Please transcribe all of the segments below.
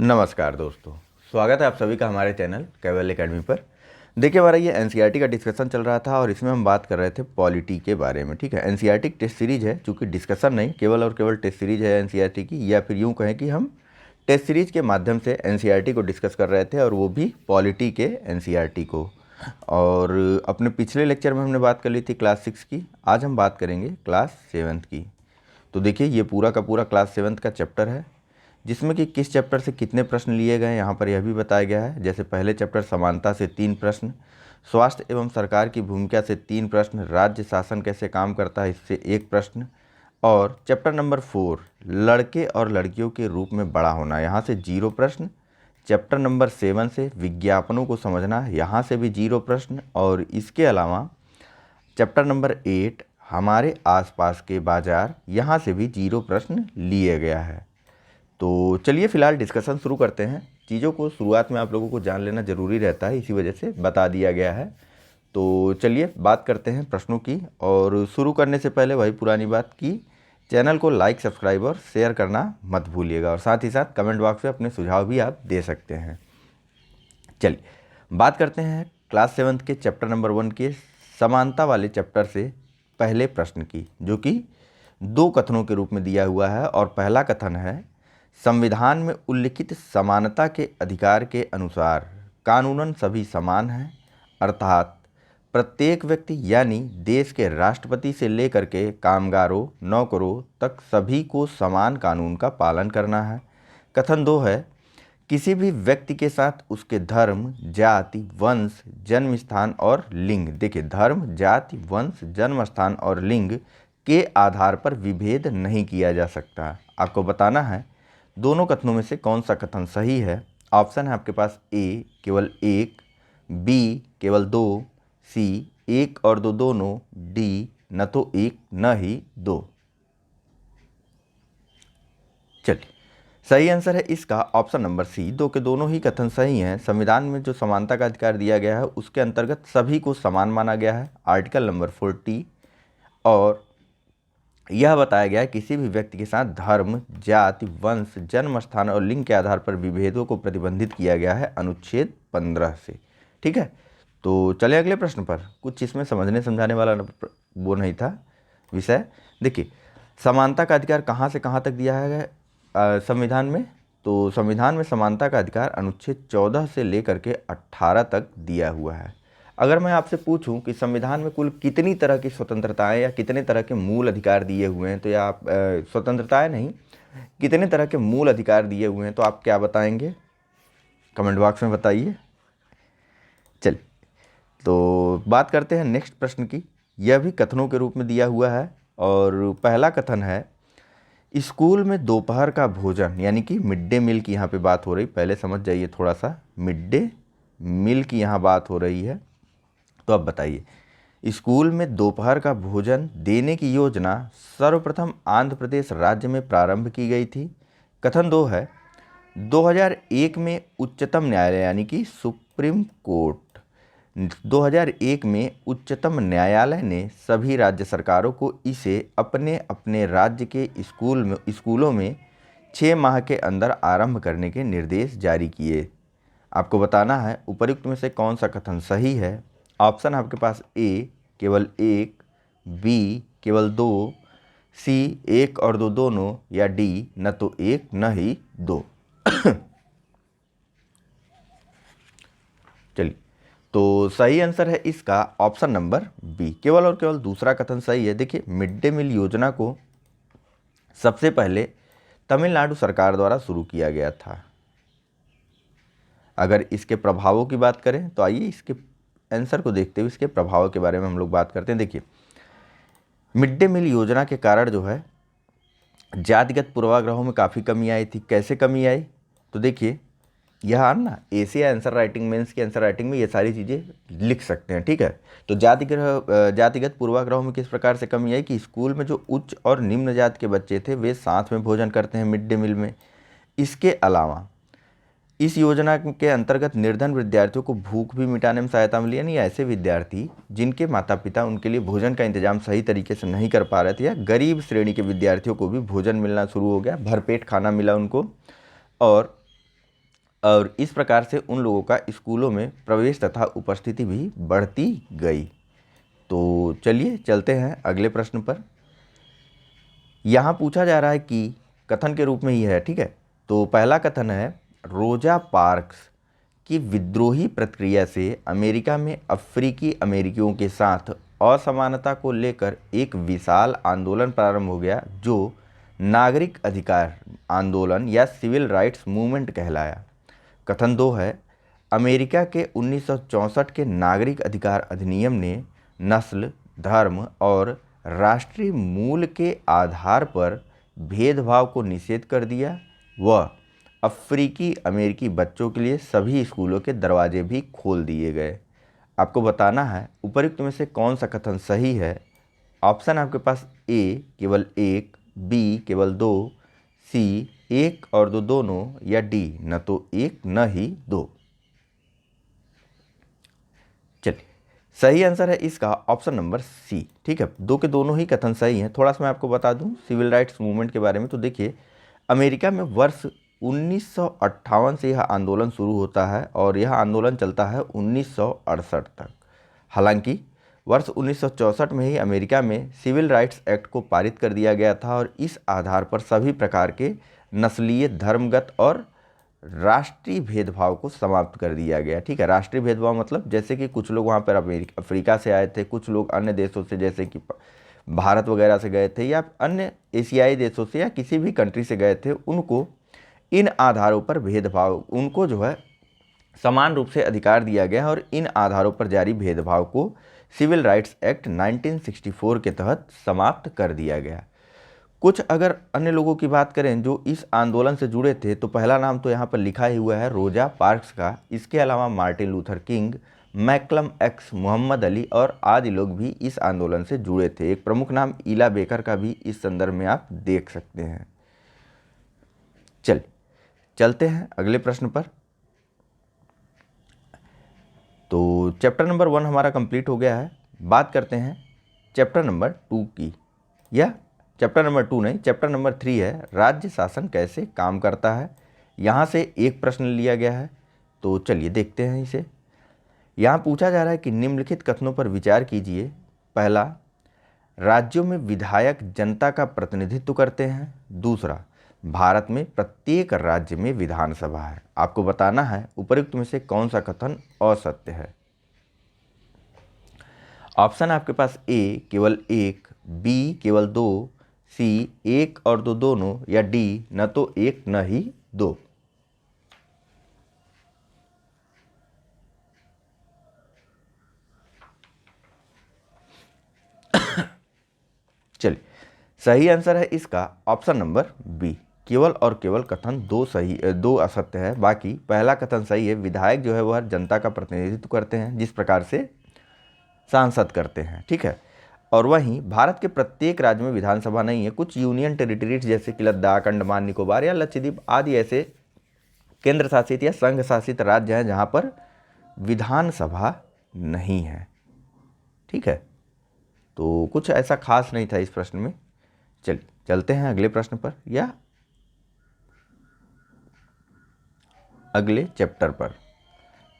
नमस्कार दोस्तों, स्वागत है आप सभी का हमारे चैनल केवल एकेडमी पर। देखिए, हमारा ये एनसीईआरटी का डिस्कशन चल रहा था और इसमें हम बात कर रहे थे पॉलिटी के बारे में। ठीक है, एनसीईआरटी टेस्ट सीरीज है, चूँकि डिस्कशन नहीं केवल और केवल टेस्ट सीरीज है एनसीईआरटी की, या फिर यूँ कहें कि हम टेस्ट सीरीज के माध्यम से एनसीईआरटी को डिस्कस कर रहे थे और वो भी पॉलिटी के एनसीईआरटी को। और अपने पिछले लेक्चर में हमने बात कर ली थी क्लास 6 की, आज हम बात करेंगे क्लास 7 की। तो देखिए, ये पूरा का पूरा क्लास 7 का चैप्टर है, जिसमें कि किस चैप्टर से कितने प्रश्न लिए गए यहाँ पर यह भी बताया गया है। जैसे पहले चैप्टर समानता से 3 प्रश्न, स्वास्थ्य एवं सरकार की भूमिका से 3 प्रश्न, राज्य शासन कैसे काम करता है इससे 1 प्रश्न, और चैप्टर नंबर 4 लड़के और लड़कियों के रूप में बड़ा होना, यहाँ से 0 प्रश्न। चैप्टर नंबर 7 से विज्ञापनों को समझना, यहाँ से भी 0 प्रश्न। और इसके अलावा चैप्टर नंबर 8 हमारे आसपास के बाजार, यहाँ से भी 0 प्रश्न लिए गया है। तो चलिए फ़िलहाल डिस्कशन शुरू करते हैं। चीज़ों को शुरुआत में आप लोगों को जान लेना ज़रूरी रहता है, इसी वजह से बता दिया गया है। तो चलिए बात करते हैं प्रश्नों की। और शुरू करने से पहले वही पुरानी बात की चैनल को लाइक, सब्सक्राइब और शेयर करना मत भूलिएगा, और साथ ही साथ कमेंट बॉक्स में अपने सुझाव भी आप दे सकते हैं। चलिए बात करते हैं क्लास 7 के चैप्टर नंबर 1 के समानता वाले चैप्टर से पहले प्रश्न की, जो कि 2 कथनों के रूप में दिया हुआ है। और पहला कथन है, संविधान में उल्लिखित समानता के अधिकार के अनुसार कानूनन सभी समान हैं, अर्थात प्रत्येक व्यक्ति यानी देश के राष्ट्रपति से लेकर के कामगारों, नौकरों तक सभी को समान कानून का पालन करना है। कथन 2 है, किसी भी व्यक्ति के साथ उसके धर्म, जाति, वंश, जन्म स्थान और लिंग, देखिए धर्म, जाति, वंश, जन्म स्थान और लिंग के आधार पर विभेद नहीं किया जा सकता। आपको बताना है दोनों कथनों में से कौन सा कथन सही है। ऑप्शन है आपके पास ए केवल 1, बी केवल 2, सी 1 और 2 दोनों, डी न तो 1 न ही 2। चलिए, सही आंसर है इसका ऑप्शन नंबर सी, 2 के दोनों ही कथन सही हैं। संविधान में जो समानता का अधिकार दिया गया है उसके अंतर्गत सभी को समान माना गया है, आर्टिकल नंबर 40। और यह बताया गया है किसी भी व्यक्ति के साथ धर्म, जाति, वंश, जन्म स्थान और लिंग के आधार पर विभेदों को प्रतिबंधित किया गया है अनुच्छेद 15 से। ठीक है, तो चले अगले प्रश्न पर। कुछ इसमें समझने समझाने वाला वो नहीं था विषय। देखिए, समानता का अधिकार कहाँ से कहाँ तक दिया है संविधान में। तो संविधान में समानता का अधिकार अनुच्छेद 14 से लेकर के 18 तक दिया हुआ है। अगर मैं आपसे पूछूं कि संविधान में कुल कितनी तरह की स्वतंत्रताएं या कितने तरह के मूल अधिकार दिए हुए हैं, तो या आप स्वतंत्रताएं नहीं, कितने तरह के मूल अधिकार दिए हुए हैं, तो आप क्या बताएंगे? कमेंट बॉक्स में बताइए। चलिए, तो बात करते हैं नेक्स्ट प्रश्न की। यह भी कथनों के रूप में दिया हुआ है। और पहला कथन है, स्कूल में दोपहर का भोजन, यानी कि मिड डे मील की यहाँ पे बात हो रही, पहले समझ जाइए थोड़ा सा, मिड डे मील की यहाँ बात हो रही है। तो अब बताइए, स्कूल में दोपहर का भोजन देने की योजना सर्वप्रथम आंध्र प्रदेश राज्य में प्रारंभ की गई थी। कथन 2 है, 2001 में उच्चतम न्यायालय यानी कि सुप्रीम कोर्ट, 2001 में उच्चतम न्यायालय ने सभी राज्य सरकारों को इसे अपने अपने राज्य के स्कूलों में 6 माह के अंदर आरंभ करने के निर्देश जारी किए। आपको बताना है उपर्युक्त में से कौन सा कथन सही है। ऑप्शन आपके पास ए केवल 1, बी केवल 2, सी 1 और 2 दोनों, या डी न तो 1 न ही 2। चलिए, तो सही आंसर है इसका ऑप्शन नंबर बी, केवल और केवल दूसरा कथन सही है। देखिए, मिड डे मील योजना को सबसे पहले तमिलनाडु सरकार द्वारा शुरू किया गया था। अगर इसके प्रभावों की बात करें तो आइए इसके आंसर को देखते हुए इसके प्रभाव के बारे में हम लोग बात करते हैं। देखिए, मिड डे मील योजना के कारण जो है जातिगत पूर्वाग्रहों में काफ़ी कमी आई थी। कैसे कमी आई? तो देखिए, यहाँ ना एशिया आंसर राइटिंग, मेंस की आंसर राइटिंग में ये सारी चीज़ें लिख सकते हैं। ठीक है, तो जातिगत पूर्वाग्रहों में किस प्रकार से कमी आई कि स्कूल में जो उच्च और निम्न जाति के बच्चे थे वे साथ में भोजन करते हैं मिड डे मील में। इसके अलावा इस योजना के अंतर्गत निर्धन विद्यार्थियों को भूख भी मिटाने में सहायता मिली, यानी ऐसे विद्यार्थी जिनके माता पिता उनके लिए भोजन का इंतजाम सही तरीके से नहीं कर पा रहे थे, या गरीब श्रेणी के विद्यार्थियों को भी भोजन मिलना शुरू हो गया, भरपेट खाना मिला उनको। और और इस प्रकार से उन लोगों का स्कूलों में प्रवेश तथा उपस्थिति भी बढ़ती गई। तो चलिए चलते हैं अगले प्रश्न पर। यहाँ पूछा जा रहा है कि कथन के रूप में ही है, ठीक है। तो पहला कथन है, रोजा पार्क्स की विद्रोही प्रतिक्रिया से अमेरिका में अफ्रीकी अमेरिकियों के साथ असमानता को लेकर एक विशाल आंदोलन प्रारंभ हो गया जो नागरिक अधिकार आंदोलन या सिविल राइट्स मूवमेंट कहलाया। कथन 2 है, अमेरिका के 1964 के नागरिक अधिकार अधिनियम ने नस्ल, धर्म और राष्ट्रीय मूल के आधार पर भेदभाव को निषेध कर दिया। वह अफ्रीकी अमेरिकी बच्चों के लिए सभी स्कूलों के दरवाजे भी खोल दिए गए। आपको बताना है उपरोक्त में से कौन सा कथन सही है। ऑप्शन आपके पास ए केवल एक, बी केवल दो, सी एक और दो दोनों, या डी न तो एक न ही दो। चलिए सही आंसर है इसका ऑप्शन नंबर सी, ठीक है। दो के दोनों ही कथन सही हैं। थोड़ा सा मैं आपको बता दूं सिविल राइट्स मूवमेंट के बारे में। तो देखिए अमेरिका में वर्ष 1958 से यह आंदोलन शुरू होता है और यह आंदोलन चलता है 1968 तक। हालांकि वर्ष 1964 में ही अमेरिका में सिविल राइट्स एक्ट को पारित कर दिया गया था और इस आधार पर सभी प्रकार के नस्लीय, धर्मगत और राष्ट्रीय भेदभाव को समाप्त कर दिया गया, ठीक है। राष्ट्रीय भेदभाव मतलब जैसे कि कुछ लोग वहाँ पर अफ्रीका से आए थे, कुछ लोग अन्य देशों से जैसे कि भारत वगैरह से गए थे या अन्य एशियाई देशों से या किसी भी कंट्री से गए थे, उनको इन आधारों पर भेदभाव, उनको जो है समान रूप से अधिकार दिया गया और इन आधारों पर जारी भेदभाव को सिविल राइट्स एक्ट 1964 के तहत समाप्त कर दिया गया। कुछ अगर अन्य लोगों की बात करें जो इस आंदोलन से जुड़े थे, तो पहला नाम तो यहाँ पर लिखा ही हुआ है रोजा पार्क्स का। इसके अलावा Martin Luther King, Malcolm X, Muhammad Ali और आदि लोग भी इस आंदोलन से जुड़े थे। एक प्रमुख नाम इला बेकर का भी इस संदर्भ में आप देख सकते हैं। चलते हैं अगले प्रश्न पर। तो चैप्टर नंबर 1 हमारा कंप्लीट हो गया है। बात करते हैं चैप्टर नंबर 2 की, या चैप्टर नंबर 2 नहीं, चैप्टर नंबर 3 है, राज्य शासन कैसे काम करता है। यहाँ से एक प्रश्न लिया गया है, तो चलिए देखते हैं इसे। यहाँ पूछा जा रहा है कि निम्नलिखित कथनों पर विचार कीजिए। पहला, राज्यों में विधायक जनता का प्रतिनिधित्व करते हैं। दूसरा, भारत में प्रत्येक राज्य में विधानसभा है। आपको बताना है उपरोक्त में से कौन सा कथन असत्य है। ऑप्शन आपके पास ए केवल एक, बी केवल दो, सी एक और दो दोनों, या डी न तो एक न ही दो। चलिए सही आंसर है इसका ऑप्शन नंबर बी, केवल और केवल कथन दो असत्य है। बाकी पहला कथन सही है। विधायक जो है वह जनता का प्रतिनिधित्व करते हैं जिस प्रकार से सांसद करते हैं, ठीक है। और वहीं भारत के प्रत्येक राज्य में विधानसभा नहीं है। कुछ यूनियन टेरिटरीज जैसे कि लद्दाख, अंडमान निकोबार या लक्षद्वीप आदि ऐसे केंद्र शासित या संघ शासित राज्य हैं जहां पर विधानसभा नहीं है, ठीक है। तो कुछ ऐसा खास नहीं था इस प्रश्न में। चलिए चलते हैं अगले प्रश्न पर या अगले चैप्टर पर।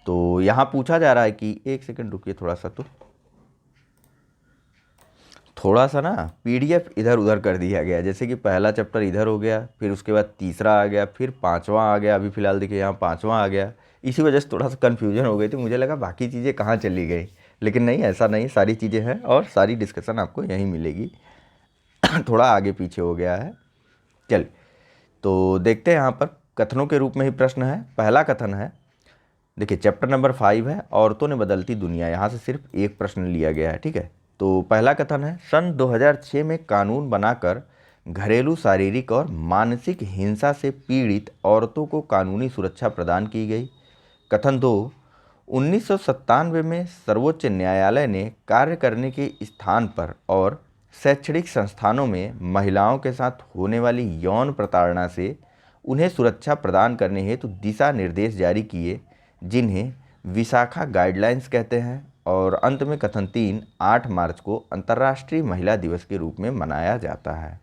तो यहाँ पूछा जा रहा है कि एक सेकंड रुकिए थोड़ा सा ना पीडीएफ इधर उधर कर दिया गया। जैसे कि पहला चैप्टर इधर हो गया, फिर उसके बाद तीसरा आ गया, फिर पांचवा आ गया, अभी फिलहाल देखिए यहाँ पांचवा आ गया। इसी वजह से थोड़ा सा कन्फ्यूजन हो गई थी, मुझे लगा बाकी चीज़ें कहाँ चली गई, लेकिन नहीं, ऐसा नहीं, सारी चीज़ें हैं और सारी डिस्कशन आपको यहीं मिलेगी। थोड़ा आगे पीछे हो गया है। चलिए तो देखते हैं यहाँ पर कथनों के रूप में ही प्रश्न है। पहला कथन है, देखिए चैप्टर नंबर 5 है, औरतों ने बदलती दुनिया। यहाँ से सिर्फ एक प्रश्न लिया गया है, ठीक है। तो पहला कथन है, सन 2006 में कानून बनाकर घरेलू शारीरिक और मानसिक हिंसा से पीड़ित औरतों को कानूनी सुरक्षा प्रदान की गई। कथन 2, 1997 में सर्वोच्च न्यायालय ने कार्य करने के स्थान पर और शैक्षणिक संस्थानों में महिलाओं के साथ होने वाली यौन प्रताड़ना से उन्हें सुरक्षा प्रदान करने हेतु दिशा निर्देश जारी किए, जिन्हें विशाखा गाइडलाइंस कहते हैं। और अंत में कथन 3, 8 मार्च को अंतर्राष्ट्रीय महिला दिवस के रूप में मनाया जाता है।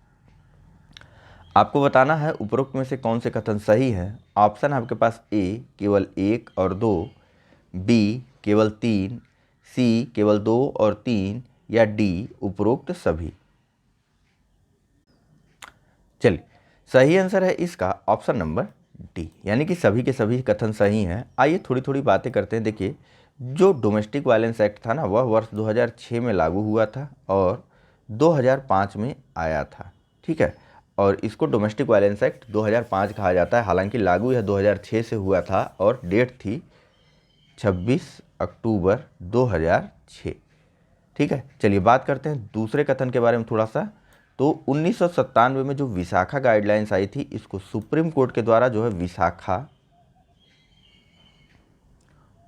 आपको बताना है उपरोक्त में से कौन से कथन सही है। ऑप्शन है आपके पास ए केवल 1 और 2, बी केवल 3, सी केवल 2 और 3 या डी उपरोक्त सभी। चलिए, सही आंसर है इसका ऑप्शन नंबर डी, यानी कि सभी के सभी कथन सही हैं। आइए थोड़ी थोड़ी बातें करते हैं। देखिए, जो डोमेस्टिक वायलेंस एक्ट था ना, वह वर्ष 2006 में लागू हुआ था और 2005 में आया था, ठीक है। और इसको डोमेस्टिक वायलेंस एक्ट 2005 कहा जाता है, हालांकि लागू यह 2006 से हुआ था और डेट थी 26 अक्टूबर 2006, ठीक है। चलिए बात करते हैं दूसरे कथन के बारे में थोड़ा सा। तो 1997 में जो विशाखा गाइडलाइंस आई थी, इसको सुप्रीम कोर्ट के द्वारा जो है विशाखा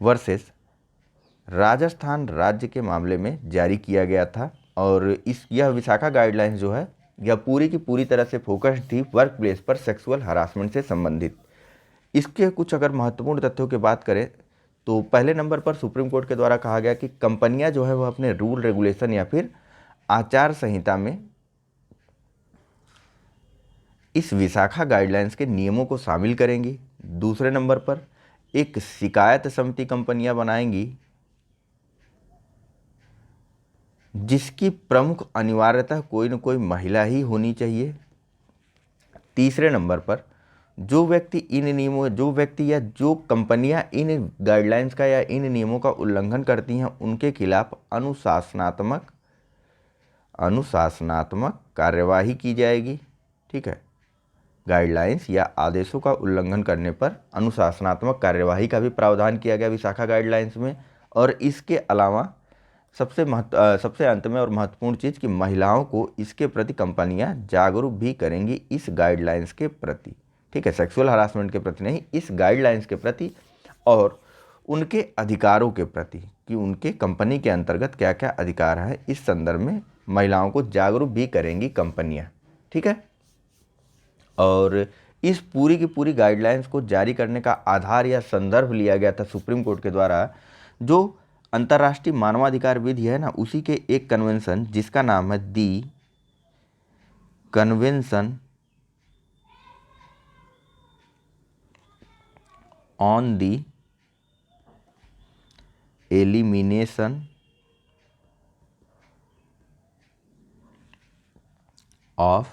वर्सेस राजस्थान राज्य के मामले में जारी किया गया था। और यह विशाखा गाइडलाइंस जो है यह पूरी की पूरी तरह से फोकस्ड थी वर्क प्लेस पर सेक्सुअल हरासमेंट से संबंधित। इसके कुछ अगर महत्वपूर्ण तथ्यों की बात करें तो पहले नंबर पर सुप्रीम कोर्ट के द्वारा कहा गया कि कंपनियां जो है वह अपने रूल रेगुलेशन या फिर आचार संहिता में इस विशाखा गाइडलाइंस के नियमों को शामिल करेंगी। दूसरे नंबर पर एक शिकायत समिति कंपनियां बनाएंगी जिसकी प्रमुख अनिवार्यतः कोई न कोई महिला ही होनी चाहिए। तीसरे नंबर पर जो व्यक्ति या जो कंपनियां इन गाइडलाइंस का या इन नियमों का उल्लंघन करती हैं उनके खिलाफ अनुशासनात्मक कार्यवाही की जाएगी, ठीक है। गाइडलाइंस या आदेशों का उल्लंघन करने पर अनुशासनात्मक कार्यवाही का भी प्रावधान किया गया विशाखा गाइडलाइंस में। और इसके अलावा सबसे अंत में और महत्वपूर्ण चीज़ कि महिलाओं को इसके प्रति कंपनियां जागरूक भी करेंगी इस गाइडलाइंस के प्रति, ठीक है। सेक्सुअल हरासमेंट के प्रति नहीं, इस गाइडलाइंस के प्रति और उनके अधिकारों के प्रति कि उनके कंपनी के अंतर्गत क्या क्या अधिकार है, इस संदर्भ में महिलाओं को जागरूक भी करेंगी कंपनियां, ठीक है। और इस पूरी की पूरी गाइडलाइंस को जारी करने का आधार या संदर्भ लिया गया था सुप्रीम कोर्ट के द्वारा जो अंतर्राष्ट्रीय मानवाधिकार विधि है ना, उसी के एक कन्वेंशन जिसका नाम है the convention on the elimination of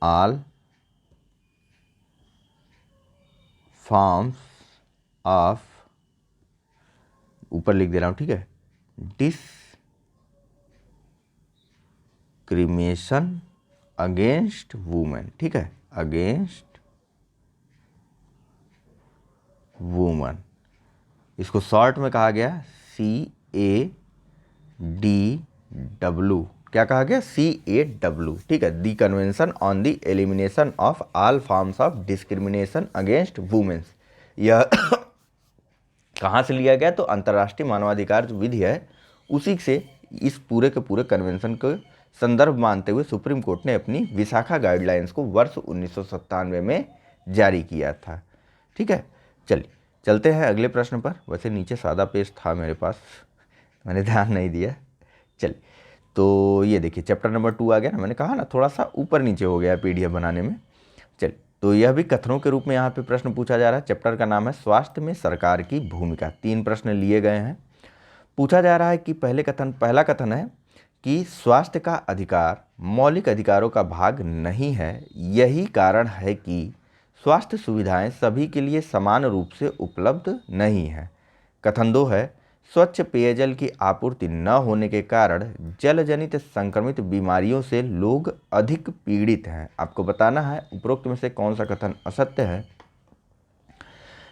all forms of, ऊपर लिख दे रहा हूँ, ठीक है, डिस्क्रिमिनेशन अगेंस्ट वुमेन, ठीक है, अगेंस्ट वुमन। इसको शॉर्ट में कहा गया CADW, क्या कहा गया, CAW, ठीक है, the convention on the elimination of all forms of discrimination against womens. यह कहाँ से लिया गया, तो अंतर्राष्ट्रीय मानवाधिकार जो विधि है उसी से इस पूरे के पूरे कन्वेंशन को संदर्भ मानते हुए सुप्रीम कोर्ट ने अपनी विशाखा गाइडलाइंस को वर्ष 1997 में जारी किया था, ठीक है। चलिए चलते हैं अगले प्रश्न पर। वैसे नीचे सादा पेज था मेरे पास, मैंने ध्यान नहीं दिया। चलिए, तो ये देखिए चैप्टर नंबर 2 आ गया ना, मैंने कहा ना थोड़ा सा ऊपर नीचे हो गया PDF बनाने में। चलिए, तो यह भी कथनों के रूप में यहाँ पे प्रश्न पूछा जा रहा है। चैप्टर का नाम है स्वास्थ्य में सरकार की भूमिका। 3 प्रश्न लिए गए हैं। पूछा जा रहा है कि पहला कथन है कि स्वास्थ्य का अधिकार मौलिक अधिकारों का भाग नहीं है, यही कारण है कि स्वास्थ्य सुविधाएं सभी के लिए समान रूप से उपलब्ध नहीं है। कथन 2 है स्वच्छ पेयजल की आपूर्ति न होने के कारण जलजनित संक्रमित बीमारियों से लोग अधिक पीड़ित हैं। आपको बताना है उपरोक्त में से कौन सा कथन असत्य है।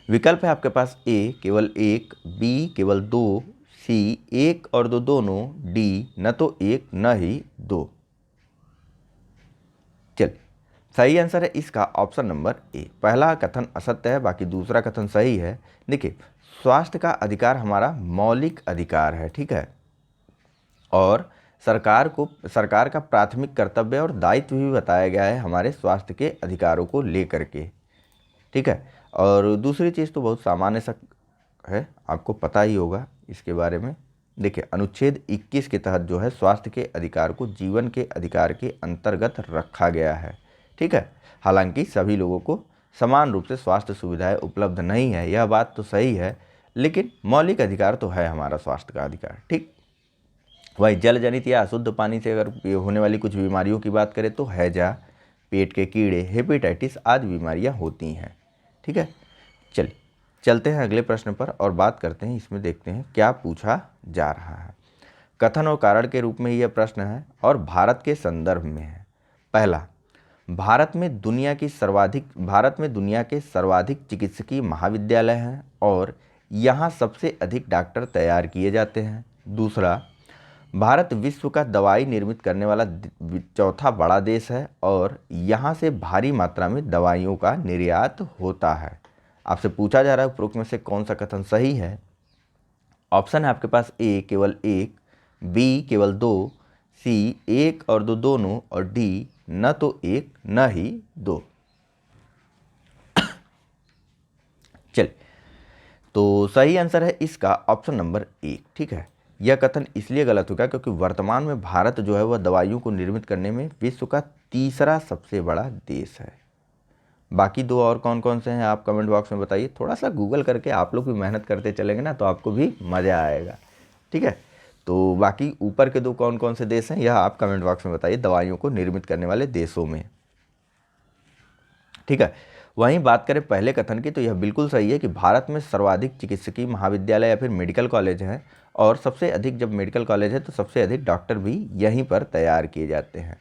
विकल्प है आपके पास A केवल 1, B केवल 2, C 1 और 2 दोनों, D न तो 1 न ही 2। चलिए, सही आंसर है इसका ऑप्शन नंबर A। पहला कथन असत्य है, बाकी दूसरा कथन सही है। देखिए, स्वास्थ्य का अधिकार हमारा मौलिक अधिकार है, ठीक है, और सरकार का प्राथमिक कर्तव्य और दायित्व भी बताया गया है हमारे स्वास्थ्य के अधिकारों को लेकर के, ठीक है। और दूसरी चीज़ तो बहुत सामान्य सा है, आपको पता ही होगा इसके बारे में, देखिए अनुच्छेद 21 के तहत जो है स्वास्थ्य के अधिकार को जीवन के अधिकार के अंतर्गत रखा गया है, ठीक है। हालांकि सभी लोगों को समान रूप से स्वास्थ्य सुविधाएं उपलब्ध नहीं है, यह बात तो सही है, लेकिन मौलिक अधिकार तो है हमारा स्वास्थ्य का अधिकार, ठीक। वही जल जनित या अशुद्ध पानी से अगर होने वाली कुछ बीमारियों की बात करें तो हैजा, पेट के कीड़े, हेपेटाइटिस आदि बीमारियां होती हैं, ठीक है। चलिए चलते हैं अगले प्रश्न पर और बात करते हैं, इसमें देखते हैं क्या पूछा जा रहा है। कथन और कारण के रूप में यह प्रश्न है और भारत के संदर्भ में है। पहला, भारत में दुनिया के सर्वाधिक चिकित्सकीय महाविद्यालय हैं और यहाँ सबसे अधिक डॉक्टर तैयार किए जाते हैं। दूसरा, भारत विश्व का दवाई निर्मित करने वाला चौथा बड़ा देश है और यहाँ से भारी मात्रा में दवाइयों का निर्यात होता है। आपसे पूछा जा रहा है उपरोक्त में से कौन सा कथन सही है। ऑप्शन है आपके पास ए केवल एक, बी केवल दो, सी एक और दो दोनों और डी न तो एक न ही दो। चलिए, तो सही आंसर है इसका ऑप्शन नंबर एक, ठीक है। यह कथन इसलिए गलत होगा क्योंकि वर्तमान में भारत जो है वह दवाइयों को निर्मित करने में विश्व का तीसरा सबसे बड़ा देश है। बाकी दो और कौन कौन से हैं आप कमेंट बॉक्स में बताइए, थोड़ा सा गूगल करके आप लोग भी मेहनत करते चलेंगे ना तो आपको भी मज़ा आएगा, ठीक है। तो बाकी ऊपर के दो कौन कौन से देश हैं यह आप कमेंट बॉक्स में बताइए दवाइयों को निर्मित करने वाले देशों में, ठीक है। वहीं बात करें पहले कथन की तो यह बिल्कुल सही है कि भारत में सर्वाधिक चिकित्सकीय महाविद्यालय या फिर मेडिकल कॉलेज हैं और सबसे अधिक जब मेडिकल कॉलेज है तो सबसे अधिक डॉक्टर भी यहीं पर तैयार किए जाते हैं।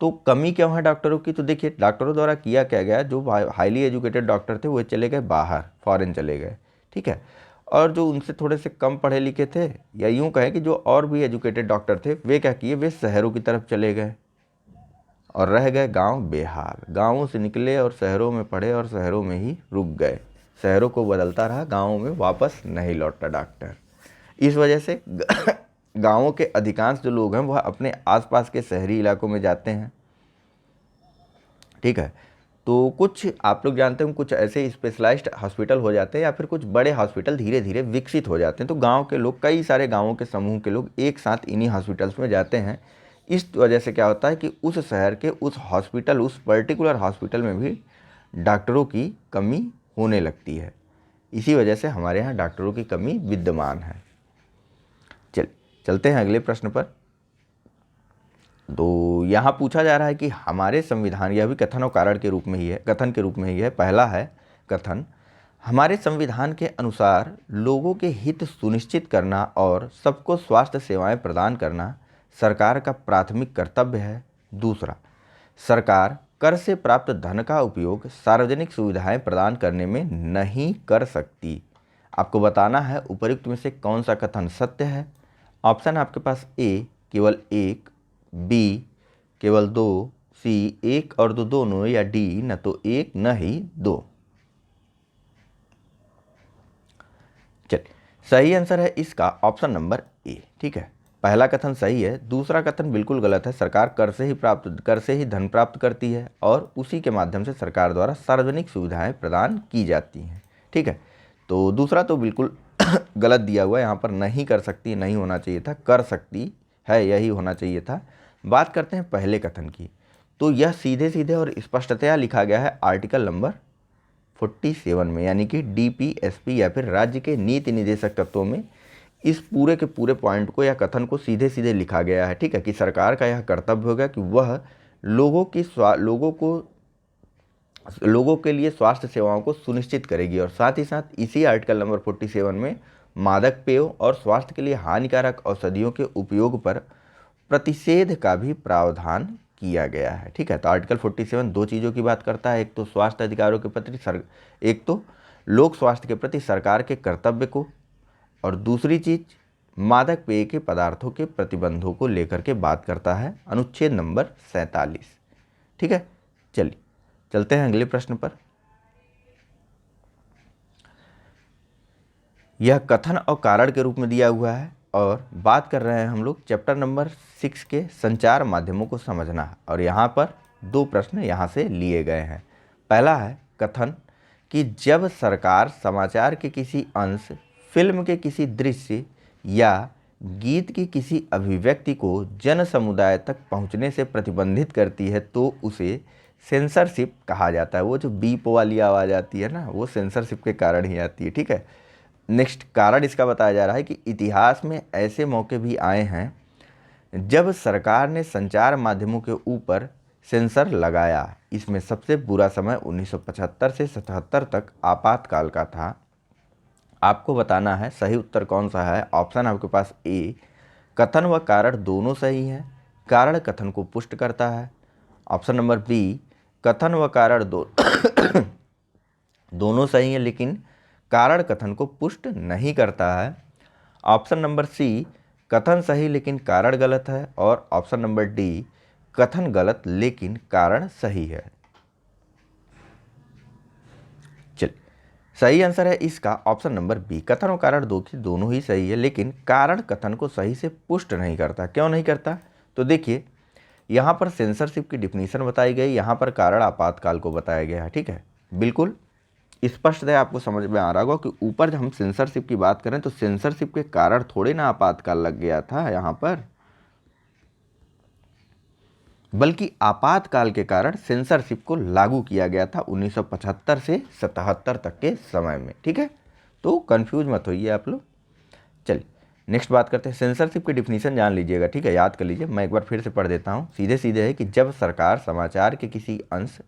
तो कमी क्यों है डॉक्टरों की, तो देखिए डॉक्टरों द्वारा किया क्या गया, जो हाईली एजुकेटेड डॉक्टर थे वो चले गए बाहर, फॉरेन चले गए, ठीक है। और जो उनसे थोड़े से कम पढ़े लिखे थे या यूँ कहें कि जो और भी एजुकेटेड डॉक्टर थे वे क्या किए, वे शहरों की तरफ चले गए और रह गए गांव बेहाल। गांवों से निकले और शहरों में पढ़े और शहरों में ही रुक गए, शहरों को बदलता रहा, गांवों में वापस नहीं लौटा डॉक्टर। इस वजह से गांवों के अधिकांश जो लोग हैं वह अपने आसपास के शहरी इलाकों में जाते हैं, ठीक है। तो कुछ आप लोग जानते हैं कुछ ऐसे स्पेशलाइज्ड हॉस्पिटल हो जाते हैं या फिर कुछ बड़े हॉस्पिटल धीरे धीरे विकसित हो जाते हैं, तो गांव के लोग, कई सारे गांवों के समूह के लोग एक साथ इन्हीं हॉस्पिटल्स में जाते हैं। इस वजह से क्या होता है कि उस शहर के उस हॉस्पिटल, उस पर्टिकुलर हॉस्पिटल में भी डॉक्टरों की कमी होने लगती है। इसी वजह से हमारे यहाँ डॉक्टरों की कमी विद्यमान है। चलते हैं अगले प्रश्न पर। तो यहाँ पूछा जा रहा है कि हमारे संविधान, यह भी कथन और कारण के रूप में ही है, कथन के रूप में ही है। पहला है कथन, हमारे संविधान के अनुसार लोगों के हित सुनिश्चित करना और सबको स्वास्थ्य सेवाएं प्रदान करना सरकार का प्राथमिक कर्तव्य है। दूसरा, सरकार कर से प्राप्त धन का उपयोग सार्वजनिक सुविधाएं प्रदान करने में नहीं कर सकती। आपको बताना है उपयुक्त में से कौन सा कथन सत्य है। ऑप्शन आपके पास ए केवल एक, बी केवल दो, सी एक और दो दोनों या डी न तो एक न ही दो। चलिए, सही आंसर है इसका ऑप्शन नंबर ए, ठीक है। पहला कथन सही है, दूसरा कथन बिल्कुल गलत है। सरकार कर से ही धन प्राप्त करती है और उसी के माध्यम से सरकार द्वारा सार्वजनिक सुविधाएं प्रदान की जाती हैं, ठीक है। तो दूसरा तो बिल्कुल गलत दिया हुआ है, यहाँ पर नहीं कर सकती नहीं होना चाहिए था, कर सकती है यही होना चाहिए था। बात करते हैं पहले कथन की, तो यह सीधे सीधे और स्पष्टतया लिखा गया है आर्टिकल नंबर 47 में, यानी कि डीपीएसपी या फिर राज्य के नीति निदेशक तत्वों में इस पूरे के पूरे पॉइंट को या कथन को सीधे सीधे लिखा गया है, ठीक है। कि सरकार का यह कर्तव्य होगा कि वह लोगों के लिए स्वास्थ्य सेवाओं को सुनिश्चित करेगी और साथ ही साथ इसी आर्टिकल नंबर 47 में मादक पेयों और स्वास्थ्य के लिए हानिकारक औषधियों के उपयोग पर प्रतिषेध का भी प्रावधान किया गया है, ठीक है। तो आर्टिकल 47 दो चीज़ों की बात करता है, एक तो स्वास्थ्य अधिकारों के प्रति एक तो लोक स्वास्थ्य के प्रति सरकार के कर्तव्य को, और दूसरी चीज मादक पेय के पदार्थों के प्रतिबंधों को लेकर के बात करता है, अनुच्छेद नंबर 47, ठीक है। चलिए चलते हैं अगले प्रश्न पर। यह कथन और कारण के रूप में दिया हुआ है और बात कर रहे हैं हम लोग चैप्टर नंबर 6 के संचार माध्यमों को समझना, और यहाँ पर दो प्रश्न यहाँ से लिए गए हैं। पहला है कथन कि जब सरकार समाचार के किसी अंश, फिल्म के किसी दृश्य या गीत की किसी अभिव्यक्ति को जन समुदाय तक पहुंचने से प्रतिबंधित करती है तो उसे सेंसरशिप कहा जाता है। वो जो बीप वाली आवाज़ आती है ना, वो सेंसरशिप के कारण ही आती है। ठीक है, नेक्स्ट कारण इसका बताया जा रहा है कि इतिहास में ऐसे मौके भी आए हैं जब सरकार ने संचार माध्यमों के ऊपर सेंसर लगाया। इसमें सबसे बुरा समय 1975 से 77 तक आपातकाल का था। आपको बताना है सही उत्तर कौन सा है। ऑप्शन आपके पास ए, कथन व कारण दोनों सही हैं, कारण कथन को पुष्ट करता है। ऑप्शन नंबर बी, कथन व कारण दोनों सही हैं लेकिन कारण कथन को पुष्ट नहीं करता है। ऑप्शन नंबर सी, कथन सही लेकिन कारण गलत है। और ऑप्शन नंबर डी, कथन गलत लेकिन कारण सही है। चलिए, सही आंसर है इसका ऑप्शन नंबर बी, कथन और कारण दोनों ही सही है लेकिन कारण कथन को सही से पुष्ट नहीं करता। क्यों नहीं करता? तो देखिए, यहाँ पर सेंसरशिप की डिफिनीशन बताई गई, यहाँ पर कारण आपातकाल को बताया गया है। ठीक है, बिल्कुल स्पष्ट है, आपको समझ में आ रहा होगा कि ऊपर जब हम सेंसरशिप की बात करें तो सेंसरशिप के कारण थोड़े ना आपातकाल लग गया था यहाँ पर, बल्कि आपातकाल के कारण सेंसरशिप को लागू किया गया था 1975 से 77 तक के समय में। ठीक है, तो कंफ्यूज मत होइए आप लोग। चलिए नेक्स्ट बात करते हैं। सेंसरशिप की डिफिनीशन जान लीजिएगा, ठीक है, याद कर लीजिए। मैं एक बार फिर से पढ़ देता हूँ। सीधे सीधे है कि जब सरकार समाचार के किसी अंश,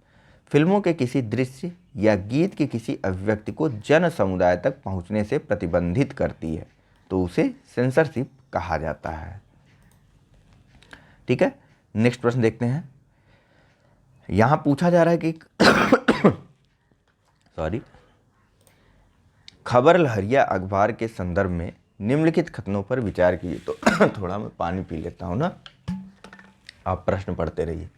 फिल्मों के किसी दृश्य या गीत की किसी अभिव्यक्ति को जन समुदाय तक पहुँचने से प्रतिबंधित करती है तो उसे सेंसरशिप कहा जाता है। ठीक है, नेक्स्ट प्रश्न देखते हैं। यहां पूछा जा रहा है कि सॉरी, खबर लहरिया अखबार के संदर्भ में निम्नलिखित कथनों पर विचार कीजिए। तो थोड़ा मैं पानी पी लेता हूं ना, आप प्रश्न पढ़ते रहिए।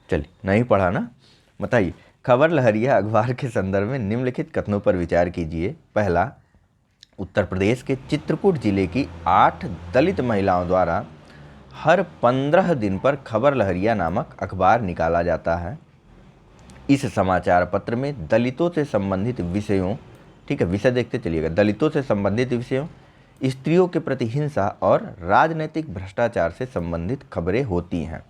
चलिए, नहीं पढ़ा ना, बताइए। खबर लहरिया अखबार के संदर्भ में निम्नलिखित कथनों पर विचार कीजिए। पहला, उत्तर प्रदेश के चित्रकूट जिले की 8 दलित महिलाओं द्वारा हर 15 दिन पर खबर लहरिया नामक अखबार निकाला जाता है। इस समाचार पत्र में दलितों से संबंधित विषयों, ठीक है, विषय देखते चलिएगा, दलितों से संबंधित विषयों, स्त्रियों के प्रति हिंसा और राजनीतिक भ्रष्टाचार से संबंधित खबरें होती हैं।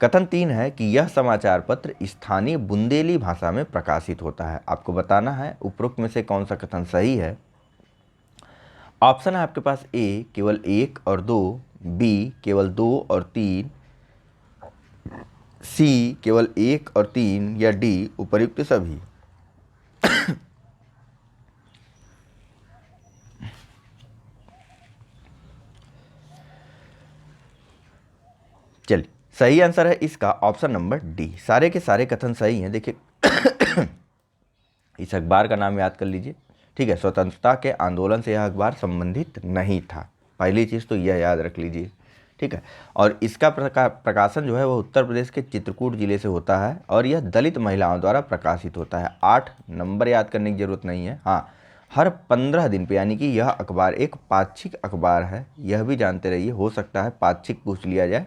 कथन 3 है कि यह समाचार पत्र स्थानीय बुंदेली भाषा में प्रकाशित होता है। आपको बताना है उपरोक्त में से कौन सा कथन सही है। ऑप्शन है आपके पास ए, केवल 1 और 2, बी, केवल 2 और 3, सी, केवल 1 और 3, या डी, उपर्युक्त सभी। चलिए, सही आंसर है इसका ऑप्शन नंबर डी, सारे के सारे कथन सही हैं। देखिए इस अखबार का नाम याद कर लीजिए। ठीक है, स्वतंत्रता के आंदोलन से यह अखबार संबंधित नहीं था, पहली चीज़ तो यह याद रख लीजिए। ठीक है, और इसका प्रकाशन जो है वह उत्तर प्रदेश के चित्रकूट जिले से होता है और यह दलित महिलाओं द्वारा प्रकाशित होता है। 8 नंबर याद करने की ज़रूरत नहीं है। हाँ, हर 15 दिन पे, यानी कि यह अखबार एक पाक्षिक अखबार है, यह भी जानते रहिए। हो सकता है पाक्षिक पूछ लिया जाए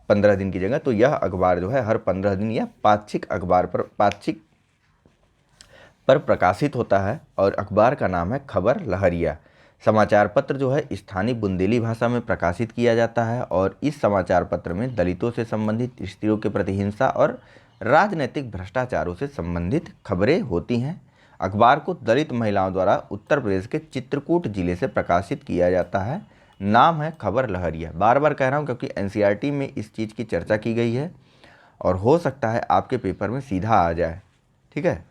15 दिन की जगह, तो यह अखबार जो है हर 15 दिन या पाक्षिक अखबार पर प्रकाशित होता है और अखबार का नाम है खबर लहरिया। समाचार पत्र जो है स्थानीय बुंदेली भाषा में प्रकाशित किया जाता है और इस समाचार पत्र में दलितों से संबंधित, स्त्रियों के प्रति हिंसा और राजनीतिक भ्रष्टाचारों से संबंधित खबरें होती हैं। अखबार को दलित महिलाओं द्वारा उत्तर प्रदेश के चित्रकूट जिले से प्रकाशित किया जाता है। नाम है खबर लहरिया। बार बार कह रहा हूँ क्योंकि एनसीईआरटी में इस चीज़ की चर्चा की गई है और हो सकता है आपके पेपर में सीधा आ जाए। ठीक है,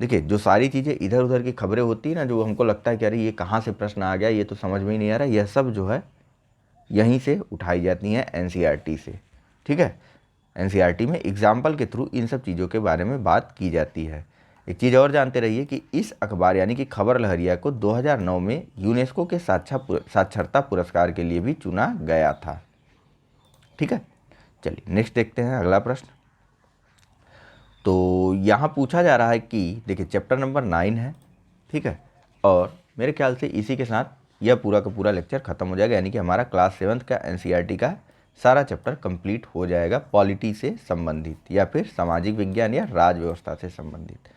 देखिए जो सारी चीज़ें इधर उधर की खबरें होती है ना, जो हमको लगता है कि अरे ये कहाँ से प्रश्न आ गया, ये तो समझ में ही नहीं आ रहा, यह सब जो है यहीं से उठाई जाती हैं एनसीईआरटी से। ठीक है, एनसीईआरटी में एग्जाम्पल के थ्रू इन सब चीज़ों के बारे में बात की जाती है। एक चीज़ और जानते रहिए कि इस अखबार यानी कि खबर लहरिया को 2009 में यूनेस्को के साक्षरता पुरस्कार के लिए भी चुना गया था। ठीक है, चलिए नेक्स्ट देखते हैं अगला प्रश्न। तो यहाँ पूछा जा रहा है कि देखिए चैप्टर नंबर 9 है, ठीक है, और मेरे ख्याल से इसी के साथ यह पूरा का पूरा लेक्चर ख़त्म हो जाएगा, यानी कि हमारा क्लास 7 का एनसीईआरटी का सारा चैप्टर कंप्लीट हो जाएगा, पॉलिटी से संबंधित या फिर सामाजिक विज्ञान या राज व्यवस्था से संबंधित।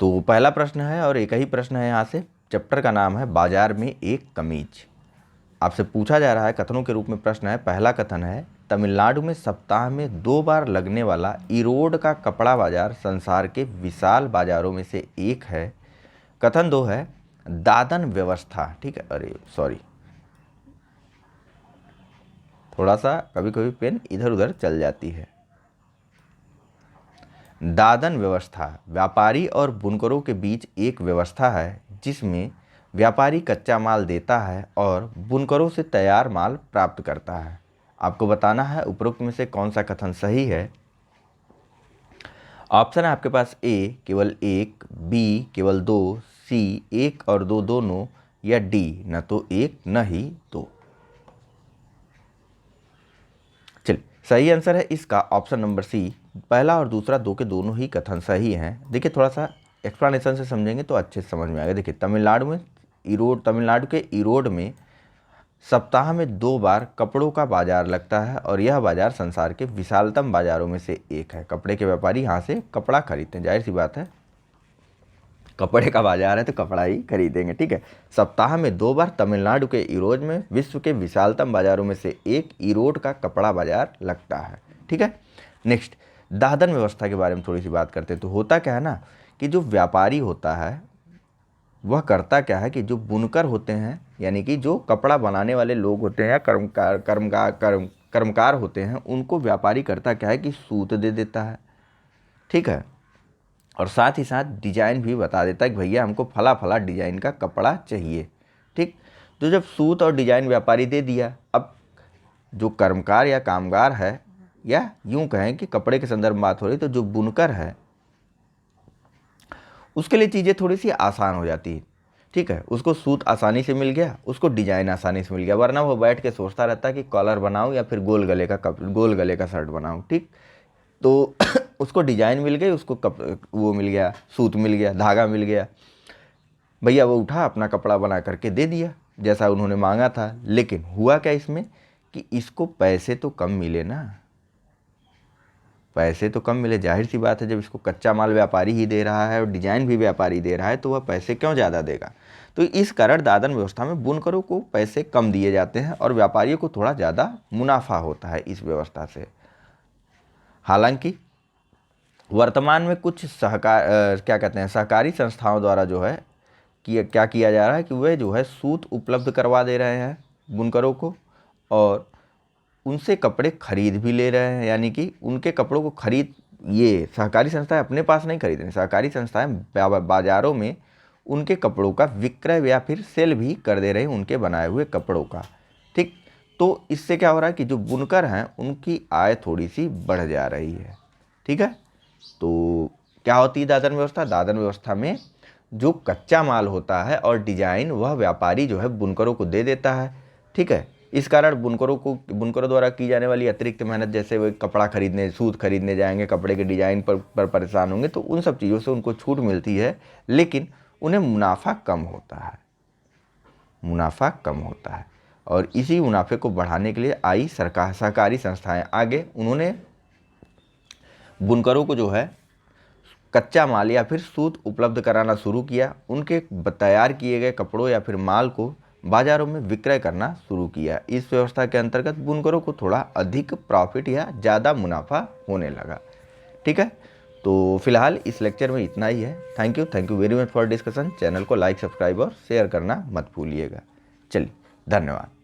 तो पहला प्रश्न है और एक ही प्रश्न है यहाँ से। चैप्टर का नाम है बाजार में एक कमीज। आपसे पूछा जा रहा है, कथनों के रूप में प्रश्न है। पहला कथन है, तमिलनाडु में सप्ताह में 2 बार लगने वाला इरोड का कपड़ा बाजार संसार के विशाल बाजारों में से एक है। कथन 2 है, दादन व्यवस्था, ठीक है, अरे सॉरी, थोड़ा सा कभी कभी पेन इधर उधर चल जाती है। दादन व्यवस्था व्यापारी और बुनकरों के बीच एक व्यवस्था है जिसमें व्यापारी कच्चा माल देता है और बुनकरों से तैयार माल प्राप्त करता है। आपको बताना है उपरोक्त में से कौन सा कथन सही है। ऑप्शन है आपके पास ए केवल 1, बी केवल 2, सी 1 और 2 दोनों, या डी न तो 1 न ही 2। चलिए, सही आंसर है इसका ऑप्शन नंबर सी। पहला और दूसरा 2 के दोनों ही कथन सही हैं। देखिए, थोड़ा सा एक्सप्लेनेशन से समझेंगे तो अच्छे से समझ में आएगा। देखिए, तमिलनाडु के इरोड में सप्ताह में 2 बार कपड़ों का बाजार लगता है और यह बाजार संसार के विशालतम बाजारों में से एक है। कपड़े के व्यापारी यहाँ से कपड़ा खरीदते हैं, जाहिर सी बात है, कपड़े का बाजार है तो कपड़ा ही खरीदेंगे, ठीक है। सप्ताह में 2 बार तमिलनाडु के इरोड में विश्व के विशालतम बाजारों में से एक इरोड का कपड़ा बाजार लगता है, ठीक है। नेक्स्ट, दादन व्यवस्था के बारे में थोड़ी सी बात करते हैं। तो होता क्या है ना कि जो व्यापारी होता है वह करता क्या है कि जो बुनकर होते हैं, यानी कि जो कपड़ा बनाने वाले लोग होते हैं या कर्मकार होते हैं, उनको व्यापारी करता क्या है कि सूत दे देता है, ठीक है, और साथ ही साथ डिजाइन भी बता देता है कि भैया हमको फला फला डिजाइन का कपड़ा चाहिए, ठीक। तो जब सूत और डिजाइन व्यापारी दे दिया, अब जो कर्मकार या कामगार है, या यूं कहें कि कपड़े के संदर्भ में बात हो रही, तो जो बुनकर है उसके लिए चीज़ें थोड़ी सी आसान हो जाती है, ठीक है। उसको सूत आसानी से मिल गया, उसको डिजाइन आसानी से मिल गया, वरना वो बैठ के सोचता रहता है कि कॉलर बनाऊं या फिर गोल गले का शर्ट बनाऊं, ठीक। तो उसको डिजाइन मिल गई, उसको वो मिल गया, सूत मिल गया, धागा मिल गया, भैया वो उठा अपना कपड़ा बना करके दे दिया जैसा उन्होंने मांगा था। लेकिन हुआ क्या इसमें कि इसको पैसे तो कम मिले ना, पैसे तो कम मिले, जाहिर सी बात है, जब इसको कच्चा माल व्यापारी ही दे रहा है और डिजाइन भी व्यापारी दे रहा है तो वह पैसे क्यों ज़्यादा देगा। तो इस कारण दादन व्यवस्था में बुनकरों को पैसे कम दिए जाते हैं और व्यापारियों को थोड़ा ज़्यादा मुनाफा होता है इस व्यवस्था से। हालांकि वर्तमान में कुछ सहकारी संस्थाओं द्वारा जो है क्या किया जा रहा है कि वे जो है सूत उपलब्ध करवा दे रहे हैं बुनकरों को और उनसे कपड़े खरीद भी ले रहे हैं, यानी कि उनके कपड़ों को खरीद, ये सहकारी संस्थाएं अपने पास नहीं खरीद रही, सहकारी संस्थाएं बाजारों में उनके कपड़ों का विक्रय या फिर सेल भी कर दे रहे हैं, उनके बनाए हुए कपड़ों का, ठीक। तो इससे क्या हो रहा है कि जो बुनकर हैं उनकी आय थोड़ी सी बढ़ जा रही है, ठीक है। तो क्या होती है दादन व्यवस्था? दादन व्यवस्था में जो कच्चा माल होता है और डिजाइन वह व्यापारी जो है बुनकरों को दे देता है, ठीक है। इस कारण बुनकरों द्वारा की जाने वाली अतिरिक्त मेहनत, जैसे वे कपड़ा खरीदने, सूत खरीदने जाएंगे, कपड़े के डिजाइन पर परेशान होंगे, तो उन सब चीज़ों से उनको छूट मिलती है, लेकिन उन्हें मुनाफा कम होता है, मुनाफा कम होता है। और इसी मुनाफे को बढ़ाने के लिए आई सहकारी संस्थाएं आगे, उन्होंने बुनकरों को जो है कच्चा माल या फिर सूत उपलब्ध कराना शुरू किया, उनके तैयार किए गए कपड़ों या फिर माल को बाजारों में विक्रय करना शुरू किया। इस व्यवस्था के अंतर्गत बुनकरों को थोड़ा अधिक प्रॉफिट या ज़्यादा मुनाफा होने लगा, ठीक है। तो फिलहाल इस लेक्चर में इतना ही है। Thank you very much for discussion. Channel को लाइक, सब्सक्राइब और शेयर करना मत भूलिएगा। चलिए, धन्यवाद।